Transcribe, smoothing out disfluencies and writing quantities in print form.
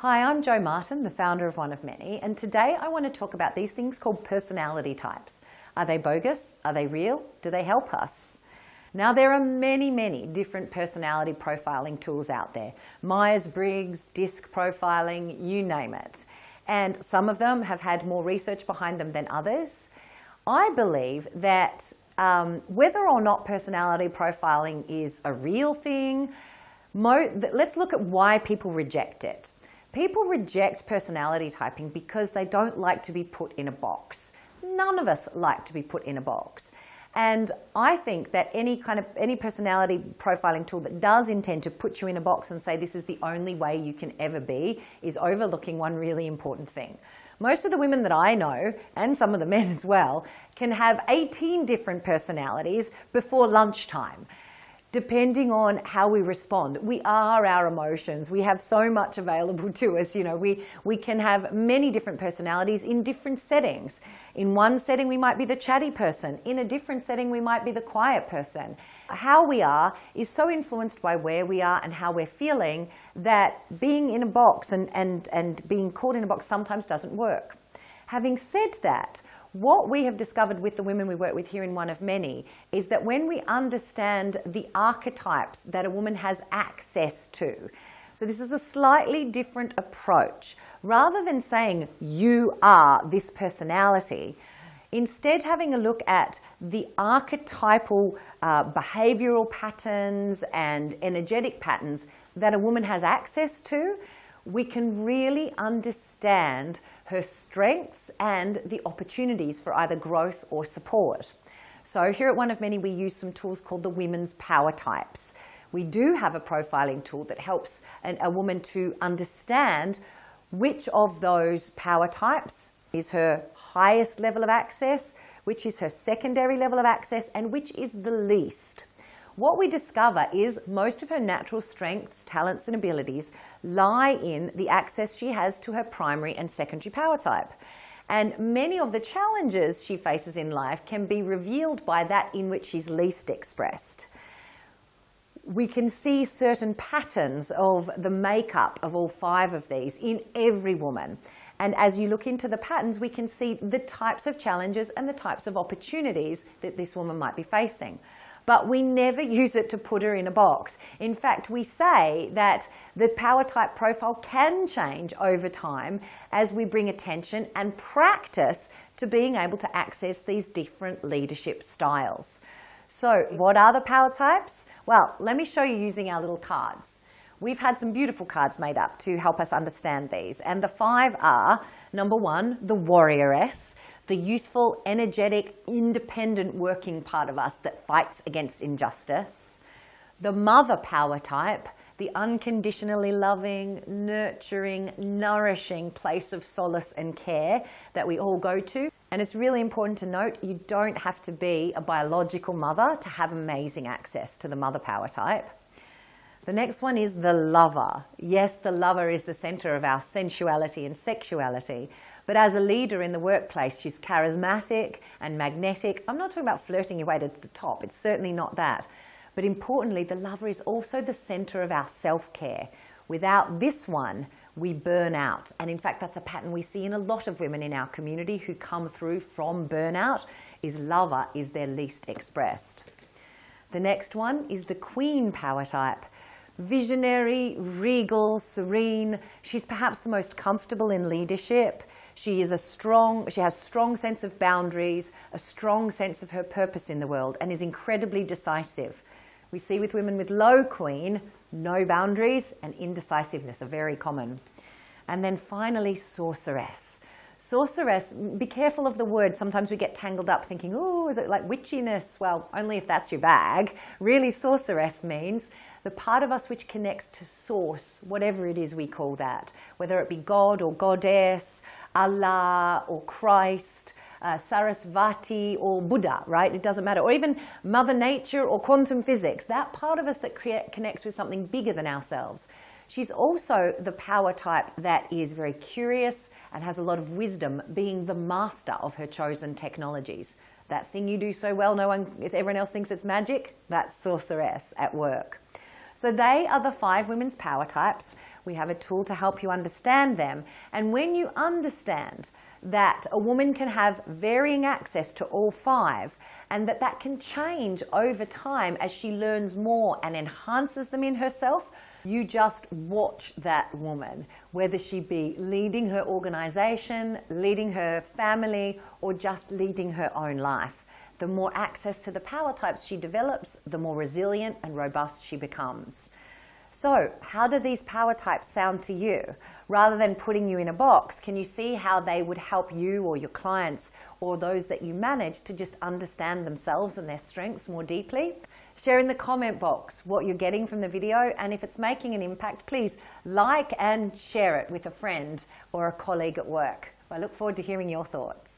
Hi, I'm Jo Martin, the founder of One of Many, and today I want to talk about these things called personality types. Are they bogus? Are they real? Do they help us? Now, there are many different personality profiling tools out there. Myers-Briggs, disc profiling, you name it. And some of them have had more research behind them than others. I believe that whether or not personality profiling is a real thing, let's look at why people reject it. People reject personality typing because they don't like to be put in a box. None of us like to be put in a box. And I think that any personality profiling tool that does intend to put you in a box and say this is the only way you can ever be is overlooking one really important thing. Most of the women that I know, and some of the men as well, can have 18 different personalities before lunchtime, depending on how we respond. We are our emotions. We have so much available to us. You know, we can have many different personalities in different settings. In one setting, we might be the chatty person. In a different setting, we might be the quiet person. How we are is so influenced by where we are and how we're feeling that being in a box and being caught in a box sometimes doesn't work. Having said that, what we have discovered with the women we work with here in One of Many is that when we understand the archetypes that a woman has access to, so this is a slightly different approach. Rather than saying you are this personality, instead having a look at the archetypal behavioral patterns and energetic patterns that a woman has access to, we can really understand her strengths and the opportunities for either growth or support. So here at One of Many, we use some tools called the Women's Power Types. We do have a profiling tool that helps a woman to understand which of those power types is her highest level of access, which is her secondary level of access, and which is the least. What we discover is most of her natural strengths, talents and abilities lie in the access she has to her primary and secondary power type. And many of the challenges she faces in life can be revealed by that in which she's least expressed. We can see certain patterns of the makeup of all 5 of these in every woman. And as you look into the patterns, we can see the types of challenges and the types of opportunities that this woman might be facing. But we never use it to put her in a box. In fact, we say that the power type profile can change over time as we bring attention and practice to being able to access these different leadership styles. So what are the power types? Well, let me show you using our little cards. We've had some beautiful cards made up to help us understand these. And the 5 are, number 1, the warrioress, the youthful, energetic, independent working part of us that fights against injustice. The mother power type, the unconditionally loving, nurturing, nourishing place of solace and care that we all go to. And it's really important to note, you don't have to be a biological mother to have amazing access to the mother power type. The next one is the lover. Yes, the lover is the center of our sensuality and sexuality. But as a leader in the workplace, she's charismatic and magnetic. I'm not talking about flirting your way to the top. It's certainly not that. But importantly, the lover is also the center of our self-care. Without this one, we burn out. And in fact, that's a pattern we see in a lot of women in our community who come through from burnout, is lover is their least expressed. The next one is the queen power type. Visionary, regal, serene. She's perhaps the most comfortable in leadership. She has strong sense of boundaries, a strong sense of her purpose in the world, and is incredibly decisive. We see with women with low queen, no boundaries and indecisiveness are very common. And then finally, sorceress. Sorceress, be careful of the word. Sometimes we get tangled up thinking, oh, is it like witchiness? Well, only if that's your bag. Really, sorceress means the part of us which connects to source, whatever it is we call that, whether it be God or goddess, Allah or Christ, Sarasvati or Buddha, right? It doesn't matter. Or even Mother Nature or quantum physics, that part of us that connects with something bigger than ourselves. She's also the power type that is very curious and has a lot of wisdom, being the master of her chosen technologies. That thing you do so well, if everyone else thinks it's magic, that's sorceress at work. So they are the 5 women's power types. We have a tool to help you understand them. And when you understand that a woman can have varying access to all 5, and that can change over time as she learns more and enhances them in herself, you just watch that woman, whether she be leading her organization, leading her family, or just leading her own life. The more access to the power types she develops, the more resilient and robust she becomes. So, how do these power types sound to you? Rather than putting you in a box, can you see how they would help you or your clients or those that you manage to just understand themselves and their strengths more deeply? Share in the comment box what you're getting from the video, and if it's making an impact, please like and share it with a friend or a colleague at work. I look forward to hearing your thoughts.